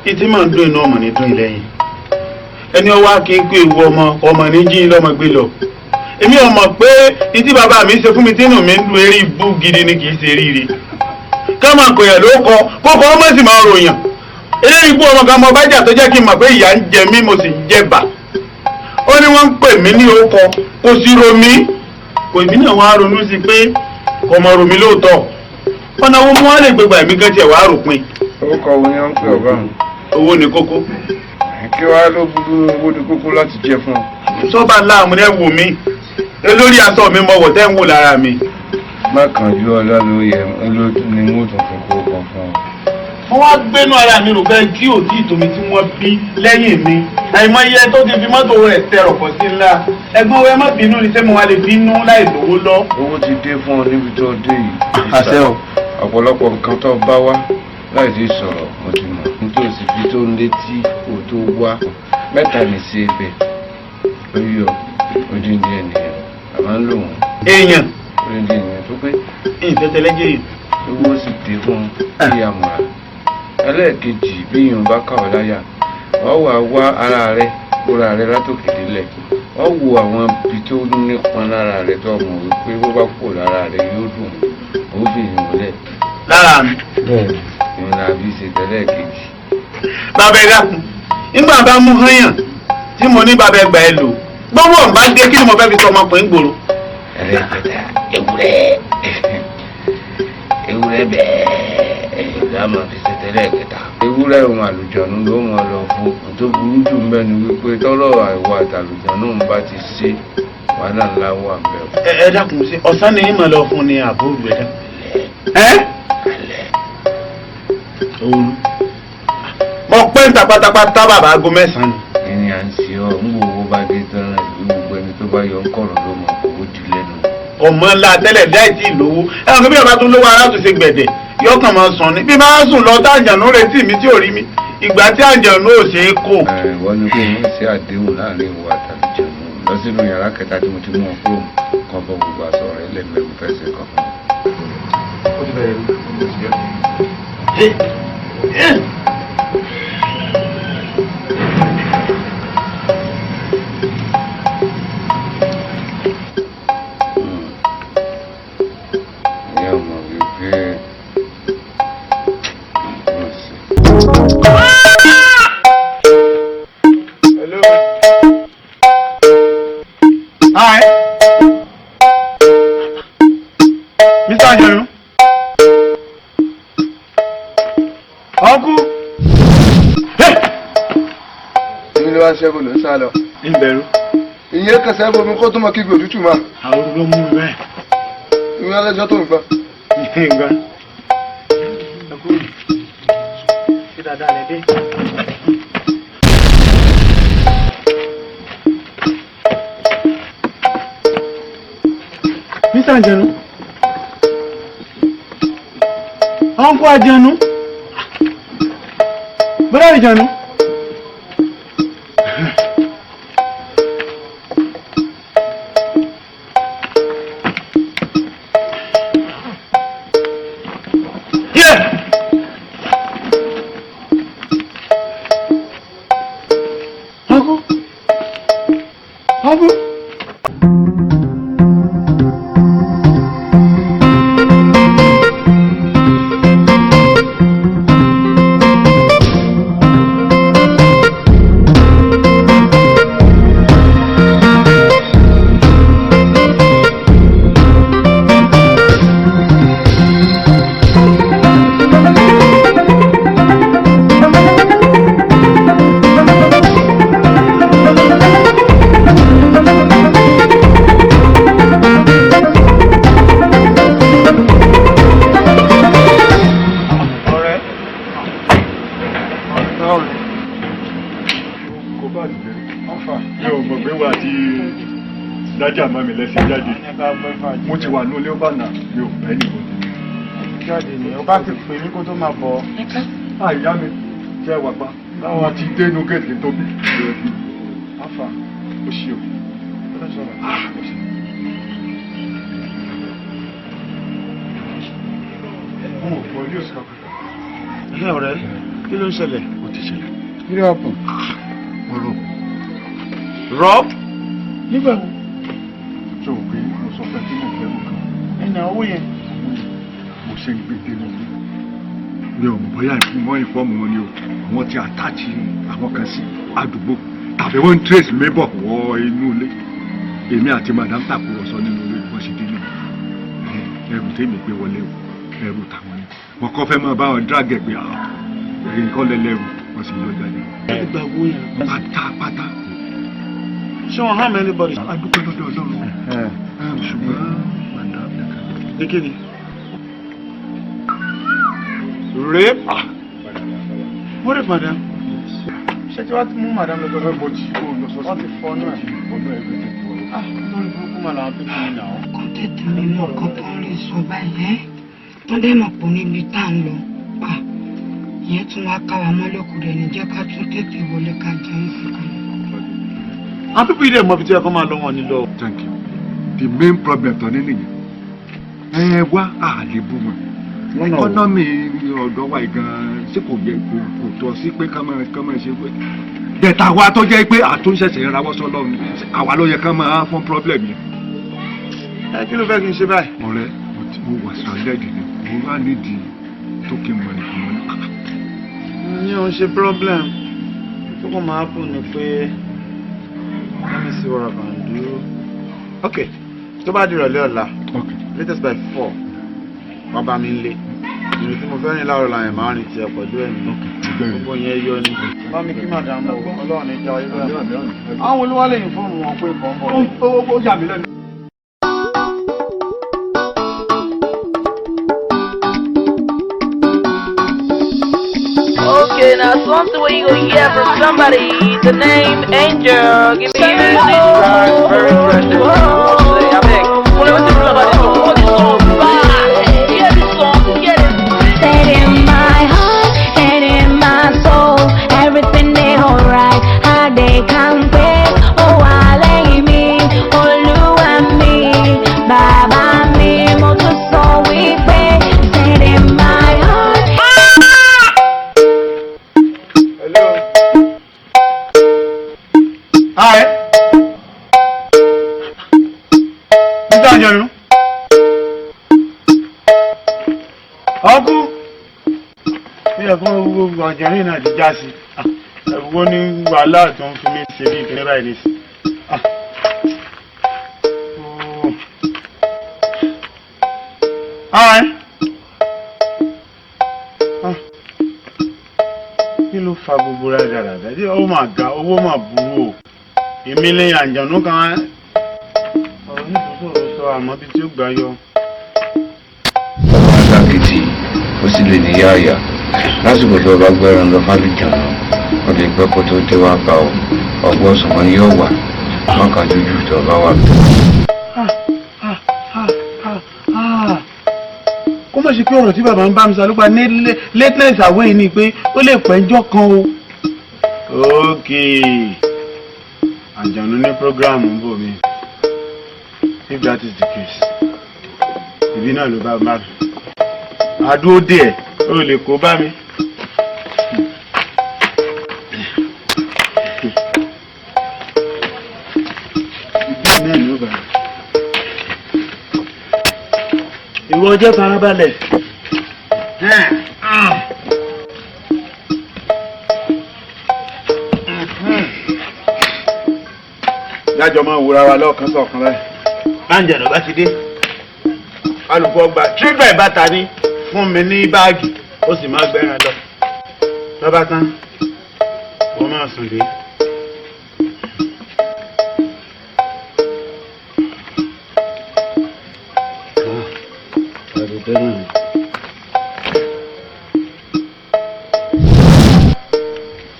ìtí máa ń dún inú ọmọ ní dún ìlẹ́yìn ẹni ọwọ́ kí n pé ewu ọmọ ní jí lọ́mọ gbé lọ èmi ò mọ̀ pé ìtí bàbá mi ṣe fún mi tínú mi ń lu eré ibú gidi ni kì í ṣe ríire ká máa kọ̀yàn ló kọ kókó ọmọ sì máa ròyàn eré ibú ọmọ kan mọ bájà tó jẹ́ kí n mọ̀ pé ìyá ń jẹ mí mo sì ń jẹ̀bà ó ní wọ́n ń pè mí ní orúkọ kò sí romi kò èmi náà wá ronú sí pé kò mọ̀ romi lóòótọ́ ọ̀nà owó mú wá lè gbégbá ẹ̀mí kan tiẹ̀ wá ròpin. orúkọ wo ni wọ́n ń pè ọ̀gá mi. owó ni kókó. kí wàá ló burú owó ni kókó láti jẹ fún ọ. sọ́ba láàmú ẹ wò mí lórí aṣọ mi mọ̀ wọ̀ tẹ́ ń wò lára mi. má kàn ju ọlá ló yẹ olóòtú ni mo tún fi kó kan fún ọ. wọ́n wá gbénú ara mi rò bẹ́ẹ̀ tí ò tí ì tómi tí wọ́n bí lẹ́yìn mi àìmọye tó ti fi mọ́tò rẹ̀ tẹ ọ̀pọ̀ sí ńlá ẹ̀gbọ́n wẹ́ má bínú ni sẹ́mu wa lè bínú láì lówó lọ. owó ti dé fún ọ níbi tó dé yìí. àṣẹ o. ọ̀pọ̀lọpọ̀ nǹkan tó bá wá láì sí sọ̀rọ̀ mo ti mọ̀ nítòsí fi tó ń létí kò tó wá mẹ́ta ní sí ibẹ̀ lórí odindi ènìyàn àmọ́ ń lò wọ́n. èèyàn. odindi ènìyàn tó pé. ìfẹsẹ̀lẹ́jẹ̀ yìí. owó sì dé fún kí a mọ̀ra ẹlẹ́ẹ̀kejì bí yìnyín bá kà ọ́ láyà wọ́n wà wá ara rẹ̀ kóra rẹ̀ látòkè délẹ̀ wọ́n wo àwọn ibi tó nípọn lára rẹ̀ tó mọ̀ wípé bó bá kó lára rẹ̀ yóò dùn ó fi ìmúlẹ̀. lára mi. ìrìn àbí ṣe tẹ́lẹ̀ kejì. bàbá ẹ dákun nígbà bá mú hányàn tí mo ní bàbá ẹgbà ẹ lò gbọ́wọ́ ọ̀n bá dé kí ni mo fẹ́ fi sọ ọmọkùnrin gbòòrò. ẹlẹ́gbẹ̀ta ewúrẹ́ bẹ́ẹ̀ láàmú fi ṣe tẹ́lẹ̀ kẹta. ewúrẹ́ ohun àlùjọ̀nù ló mọ̀ lọ fún tó burú jù ń bẹ́ni wípé tọ́lọ̀ àìwọ̀ àtàlùjọ̀nù ń bá ti ṣe wàhálà ńlá wà ń bẹ̀. ẹ dákun sí ọ̀sán ni yín máa lọ fún ni àbúrò ẹ dákun. òru mo pẹ́ ń ta pátápátá bàbá aago 9 ni. ẹni à ń ṣe ọ ń wo owó bá dé tán gbogbo ẹni tó bá yọ ń kọ̀rọ̀ ló mọ̀ owó di lẹ́nu. ọmọ ńlá tẹ́lẹ̀ dáì tí ì lówó ẹ̀wọ̀n kí bí ọba tó lówó aláàtúnṣe gbẹ̀dẹ̀ yọkàn máa sàn ní bí máa sùn lọ tá àjànú retí mi tí ò rí mi ìgbà tí àjànú ò ṣe é kó. wọ́n ní kó ń ṣe àdéhùn láàrin ìwà àtàlùjọ̀nù lọ sínú yàrá kẹta tí mo ti mú ọ kúrò kan bọ gbogbo aṣọ rẹ lẹ́gbẹ̀ẹ́ mo fẹ́ ṣe kan fún ọ. ó ti bẹ̀rẹ̀ rí ó ti bẹ̀rẹ̀. ṣẹ́gun ló ń sá lọ. ìbẹ̀rù. ìyẹn kẹsẹ̀ bomi kó tó mọ kígbe òtútù máa. àwọn ló mú mi bẹ́ẹ̀. ìwé alẹ́jọ́ tó ń gbà. ìgbà. ẹ kúrò ṣé dáadáa lẹ dé. Mr. Àjànú. Uncle Àjànú. Brother Àjànú. mo ti wà ní olé ọba náà mi ò fẹ́ nìkan. jáde ni ọba ti pè mí kó tó máa bọ̀. àyà mi jẹ́ wà pa láwọn ti dénú gẹ̀ẹ́sì tó bí. afa ó ṣe o. ọ̀rẹ́ kí ló ń ṣẹlẹ̀. ó ti ṣẹlẹ̀. Kí ló happen? Wọ́n rọ̀. Rob? Nígbà wo? Ṣé o pé mo sọ pé tí mo fẹ́ mọ̀ kan? Ẹnì owó yẹn. Mo ṣe ń gbé dénú ilé. Mi ò mọ̀ bóyá ìfúnmọ́ ìfọ́ọ̀mù wọn ni o. Àwọn ti àtàchì àwọn kan sí àdúgbò. Tàbí wọ́n ń trace labour wọ inú ilé. Èmi àti madam tàkùrọ̀sọ nínú ilé wọ́n ṣe dé ní ẹrù tèmi gbé wọlé o. Ẹrù tàwọn ni. Wọ́n kọ́ fẹ́ máa bá wọn drag ẹ̀ pé èyí kọ́ lẹ́lẹ́rù wọ́n sì yọ jáde. Ìgbà wo yẹn? Pátápátá. Ṣé wọn harm anybody? Adúpẹ́ lọ́dọ̀ Ọlọ́run. Ṣùgbọ́n madam nìkan. Kékeré. Rape? What if madam? Ṣé tí wàá ti mú madam lọ sọ́dọ̀? Mo jí kó lọ sọ́sọ́. Wọ́n ti fọ́ náà. Ọdún ẹgbẹ́ tẹ̀ tí wọ́n lọ. Lórí burúkú mà làwọn pípín mi náà. Kò tètè mi mọ̀ kọ́ tó ń rí sọ báyìí. Wọ́n dẹ́ mọ̀ pò níbi tá à ń lọ. Ìyẹn tún wá ká wa mọ́lẹ́kùn rẹ̀ ní jẹ́ ká tún tètè wọlé ká jẹun sí kan. Àwọn pípín ilé mọ̀ bí tí ẹ kọ́ máa lọ wọn ní lọ. Thank you. The main problem tọ́ ní nìyẹn. Ẹ wá àlebú wọn. Ẹkọ́nọ́mì ọ̀dọ́ wa gan-an ṣé kò yẹ kò tọ́ sí pé ká máa ṣe pé. Bẹ̀tà wa tó jẹ́ pé àtúnṣẹ̀ṣẹ̀ rawọ́ sọ́lọ́run àwa ló yẹ ká máa fún problem yẹn. Ẹ kí ló fẹ́ kí n ṣe báyìí? Ọ̀rẹ́ mo wà sàlẹ́ẹ̀dì ni mo wá nídìí tó kí n mọ nìkan mọ́ ní. Ìyẹn ò ń ṣe problem. Tó kàn máa happen ni pé let me see what I can do. Okay, tó bá di ìrọ̀lẹ́ ọ̀la. Okay. Latest by 4. Wọ́n bá mi ń lé. Ìrìn tí mo fẹ́ rìn láàárọ̀ làyẹn máa rìn tiẹ̀ pẹ̀lú ẹ̀mí. Gbogbo yẹn yọ ni. Bá mi kí màdàmú Ọlọ́run ní ìjà ìlú ẹ̀. Àwọn olúwa lè fọ́ọ̀mù wọn pé nǹkan bọ̀. Ó yà mí lẹ́nu. Okay, now something where you gonna hear from somebody. The name Angel. Give me this right. Very interesting. I beg. What do you about this song? What is this song? Hear this song. Get it. Set in my heart and in my soul, everything they alright. How they come with, oh I lay me, oh Lou and me, Baba me, moto so we pay. Set in my heart. Hello. Hi. Mr. Anjanu. Ọkú. Bí ẹ̀kọ́ gbogbo àjẹ́rìn náà ti já sí. Ẹ̀wọ́ ní wàhálà tó ń fi mí ṣe bí ìpínlẹ̀ báyìí ní sí. Hi. Kí ló fa gbogbo rádaràdà? Ó mà ga, owó mà burú o. Èmi lẹ́yìn àjànú kan ọ̀rọ̀ ní ìtòsọ̀rọ̀ sọ àmọ́ bí tí ó gbà yọ. Ọba Alákìtì ó sì lè níyà àyà. Lásìkò tó bá gbẹ́ran lọ fálùjọ náà, ó lè pẹ́ kó tó dé wá bá ọ. Ọgbọ́n sọ̀kan yóò wà. Wọ́n kà jújù tó bá wà tó. Kó má ṣe pé ọ̀rọ̀ tí bàbá ń bá mi sọ ló pa ní lateness àwẹ̀ ni pé ó lè pẹ́jọ́ kan o. Okay. Àjànú ní prógráàmù ń bò mí. If that is the case, ìbí náà ló bá bá mi. Àdúró dé ẹ̀, ó lè kó bá mi. Ìbí náà ló bá mi. Ìwọ jẹ́ farabalẹ̀. Dájọ́ máa wúra wa lọ́ọ̀kan sọ̀kan báyìí. Báńjẹ̀nà bá ti dé. Alùpùpù ọgbà tírígbà ìbáta ní fún mi ní báàgì ó sì máa gbẹ́ran lọ. Lọ́ba tán, wọ́n máa sùn dé.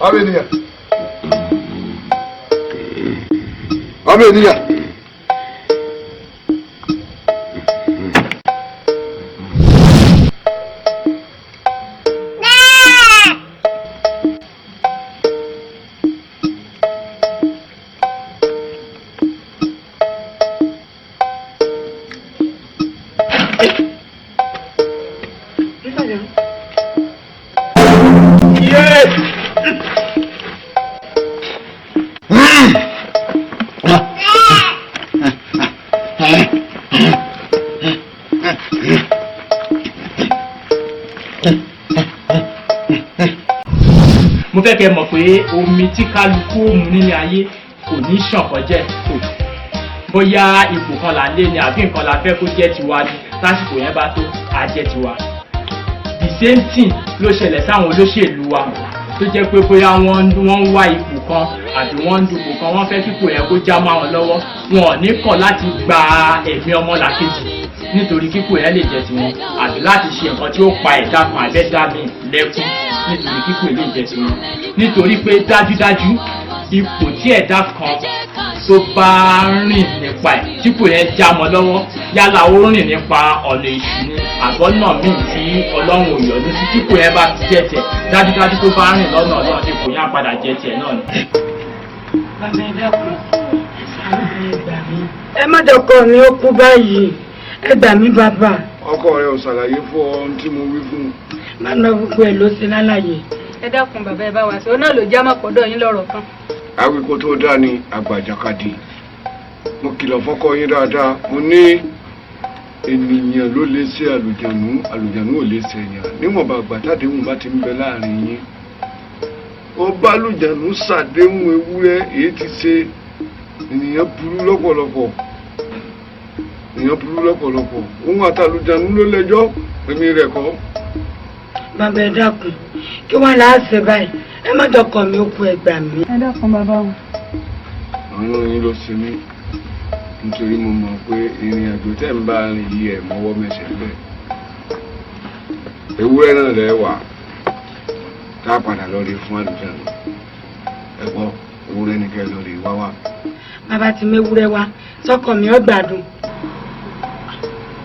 Ọmọ ènìyàn. Ọmọ ènìyàn. Yes! mo fẹ́ kẹ́ mọ̀ pé omi tí kálukú mu nílé ayé kò ní ṣàn kọjá bóyá ipò kan là ń lé ni àbí nǹkan la fẹ́ kó jẹ́ tiwa ni lásìkò yẹn bá tó á jẹ́ tiwa. The same thing ló ṣẹlẹ̀ sáwọn olóṣèlú wa tó jẹ́ pé bóyá wọ́n ń wá ipò kan àbí wọ́n ń dupò kan wọ́n fẹ́ kíkò yẹn kó já mọ́ àwọn lọ́wọ́ wọn ò ní kọ̀ láti gba ẹ̀mí ọmọlàkejì nítorí kíkò yẹn lè jẹ́ tiwọn àbí láti ṣe nǹkan tí ó pa ẹ̀dá kan àbẹ́dá mi lẹ́kún nítorí kíkò yẹn lè jẹ́ tiwọn nítorí pé dájúdájú ipò tí ẹ̀dá kan tó bá rìn nípa ẹ̀ tí kò yẹn já mọ́ lọ́wọ́ yálà ó rìn nípa ọ̀nà èṣù ni àbọ̀nà míì tí ọlọ́run ò yọ̀nú sí tí kò yẹn bá ti jẹ́ tiẹ̀ dájúdájú tó bá rìn lọ́nà ọlọ́run tí kò yẹn padà jẹ́ tiẹ̀ náà ni. bàbá ẹ dákun ẹ gbà mí. ẹ má dọkọ mi ó kú báyìí ẹ gbà mí bàbá. ọkọ rẹ ò ṣàlàyé fún ọ ohun tí mo wí fún un. má lọ gbogbo ẹ ló ṣe lálàyé. ẹ dákun bàbá ẹ bá wa sọ ọ náà ló já má pọ̀dọ̀ yín lọ́rọ̀ kan. àwíkó tó dá ní àgbàjàkadì mo kìlọ̀ fọ́kọ yín dáadáa mo ní ènìyàn ló lè ṣe àlùjànnú ò lè ṣe èèyàn níwọ̀nba àgbàtàdéhùn bá ti ń bẹ láàrin yín ó bá àlùjànnú ṣàdéhùn ewúrẹ́ èyí ti ṣe ènìyàn burú lọ́pọ̀lọpọ̀ òun àtàlùjànnú ló lẹ́jọ́ èmi rẹ̀ kọ́. bàbá ẹ dákun kí wọn là á ṣe báyìí ẹ má dọkọ mi ó kú ẹ gbà mí. ẹ dákun bàbá wọn. àwọn yín ló ṣe mí nítorí mo mọ̀ pé ìrìn àjò tẹ́ ń bá rìn yí ẹ̀ mọ́wọ́ mẹ́sẹ̀ bẹ́ẹ̀ ewúrẹ́ náà lẹ́ wà tá a padà lọ rí fún àlùjànnú ẹ gbọ́ ewúrẹ́ ní kẹ́ lọ rí wá wá. bàbá ti méwúrẹ́ wá sọ́kọ mi ó gbádùn.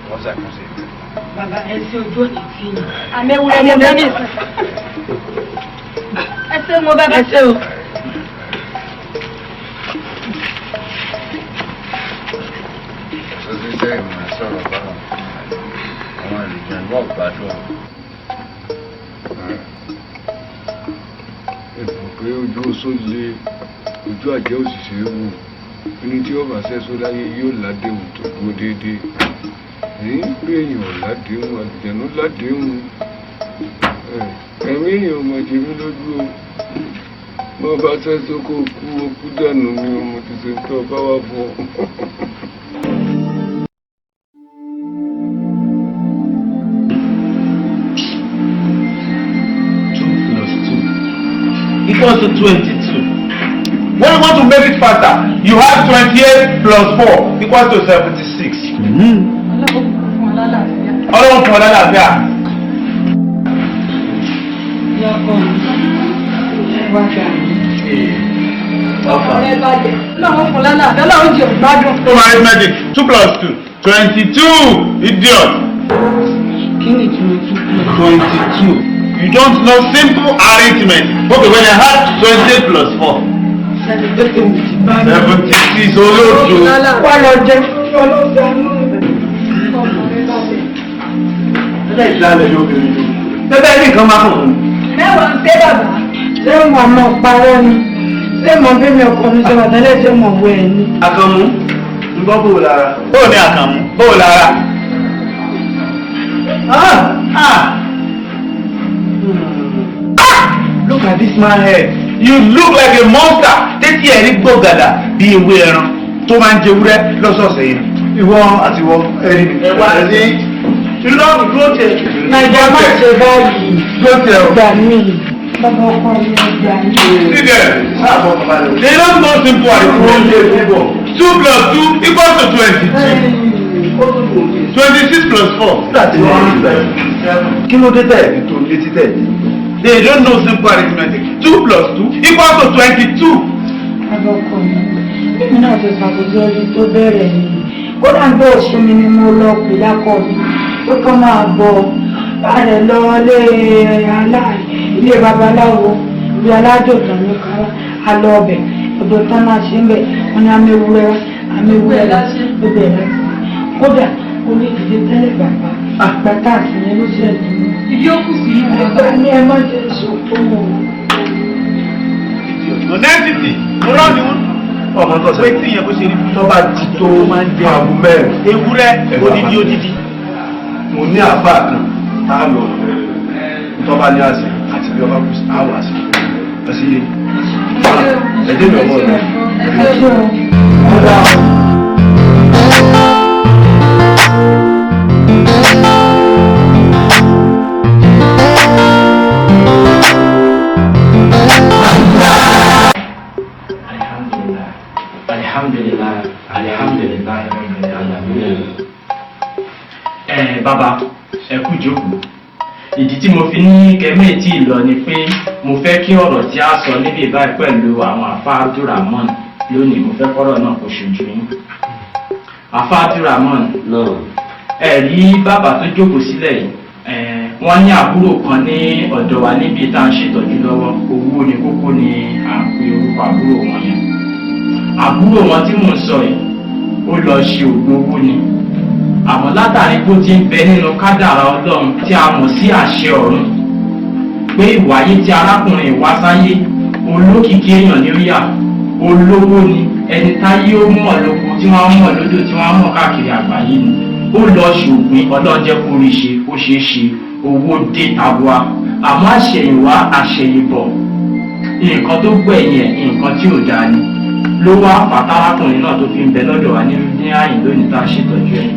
wọ́n ṣàkóso ìlú. bàbá ẹ sí ojú òní tí yìí. àmẹ́wúrẹ́ mo bẹ́ẹ̀ nìsín. ẹ ṣé mo bàbá. ẹ ṣé o. Sọ́síṣẹ́ ìmọ̀ sọ̀rọ̀ báwọn àwọn àlùjànnú ọ̀gbádùn. ẹ̀bùn pé ojú oṣó lé ojú àjẹ́ òṣìṣẹ́ wò ẹni tí ó bá ṣẹ́só láyé yóò ládéhùn tó dúró déédéé èyí pé èèyàn ládéhùn àlùjànnú ládéhùn ẹ̀mí èèyàn ọmọ jẹ́mi lójú o mo bá ṣẹ́só kó kú okú dànù ni ọmọ ti ṣe tó bá wà fún ọ. 22. When you want to make it faster, you have 28 plus 4 equals to 76. Ọlọ́run fún ọ lálàáfíà. Yọkọ ẹ wá gbà mí. ọ̀rẹ́ bàjẹ́ lọ́wọ́ fún lálàáfíà lọ́wọ́ jẹ́ ògbádùn. Arithmetic 2 plus 2 22 idiot. Kí ni ìtumọ̀ 22. You don't know simple arithmetic. Okay, when I had 28 plus 4. 76 olóòtú. wà lọ jẹ ọlọ́sàánú. Bẹ́ẹ̀ ìlànà yóò bẹ̀rẹ̀ jù. Bẹ́ẹ̀ ní nǹkan máa fún un. mẹ́wàá ń ṣe bàbá. ṣé mo mọ parọ́ ni ṣé mo bí mi ọkọ mi sọ̀rọ̀ tẹ́lẹ̀ ṣé mo wọ ẹ̀ ni. Àkànmú ń bọ́ bò lára. Bó ni Àkànmú? Bó lára? Look at this man head. You look like a monster. Tẹ́tí ẹ̀rí gbọ̀gàdà bí ewé ẹran tó máa ń jẹ ewúrẹ́ lọ́sọ̀ọ̀sẹ̀ yìí. Ìwọ àti ìwọ ẹ̀rí mi. Ẹ wá sí. Ìlọ́ọ̀nù dúró tẹ̀. Nàìjíríà má ṣe báyìí. Dúró tẹ̀ o. Gbà mí. Bàbá ọkọ mi gbà mí. See there. They don't know simple arithmetic. 2 plus 2 equals to 22. 26 plus 4. Kí ló dé tẹ̀ ètò létí tẹ̀? They don't know simple arithmetic. 2 plus 2 equals to 22. Bàbá ọkọ mi. Èmi náà ti ṣàkóso orí tó bẹ̀rẹ̀ ni. Kódà ń bọ̀ ṣe mi ni mo lọ pè lákọ̀ mi. Ó kàn máa bọ̀ bàrẹ̀ lọ ilé babaláwo ilé alájọ̀tàn ní kára alọ́ ọbẹ̀ ọ̀dọ̀ tán náà ṣe ń bẹ̀ wọ́n ní améwúrẹ́ ọbẹ̀ rẹ̀ kódà ó ní ìdílé tẹ́lẹ̀ bàbá àgbàtà àtìyẹn ló ṣe ẹ̀dùn mi. ìdí ó kù sí inú ẹgbẹ́ ní ẹ má jẹ́ ìṣòfò wọn. Honestity, mo rán ni wọ́n. Ọmọ tó sọ pé tí ìyẹn bó ṣe rí tọ́ba ti tó máa ń jẹ́ àbú mẹ́rin. ewúrẹ́ odidi. Mo ní àbá kan tá a lọ tọ́ba ní àṣẹ àti bí ọba kù sí àwọn àṣẹ. àṣírí ẹ̀dẹ́ mi ọmọ rẹ̀. Alhamdulillah. Bàbá ẹ kú jókòó. Ìdí tí mo fi ní kẹ́mẹ́ tí ì lọ ni pé mo fẹ́ kí ọ̀rọ̀ tí a sọ níbi báyìí pẹ̀lú àwọn àfá Abdulrahman lónìí mo fẹ́ kọ́rọ̀ náà kó ṣojú yín. Àfá Abdulrahman ẹ̀rí bàbá tó jókòó sílẹ̀ yìí wọ́n ní àbúrò kan ní ọ̀dọ̀ wa níbi tá à ń ṣètọ́jú lọ́wọ́ owó ni kókó ni à ń pe orúkọ àbúrò wọn yẹn. Àbúrò wọn tí mò ń sọ yìí ó lọ ṣe ògùn owó ni àmọ́ látàrí bó ti ń bẹ nínú kádàrá Ọlọ́run tí a mọ̀ sí àṣẹ ọ̀run pé ìwáyé tí arákùnrin wá sáyé olókìkí èèyàn ní ríà olówó ni ẹni táyé ó mọ̀ lóko tí wọ́n mọ̀ lódò tí wọ́n mọ̀ káàkiri àgbáyé ni ó lọ ṣògbìn Ọlọ́run jẹ́ kó rí ṣe ó ṣeé ṣe owó dé tabua àmọ́ àṣẹ̀yìnwá àṣẹ̀yìnbọ̀ nǹkan tó gbẹ̀yìn ẹ̀ nǹkan tí ò dáa ni ló wá pàtàkùnrin náà tó fi ń bẹ lọ́dọ̀ wa ní àyìn lónìí tá a ṣètọ́jú ẹ̀.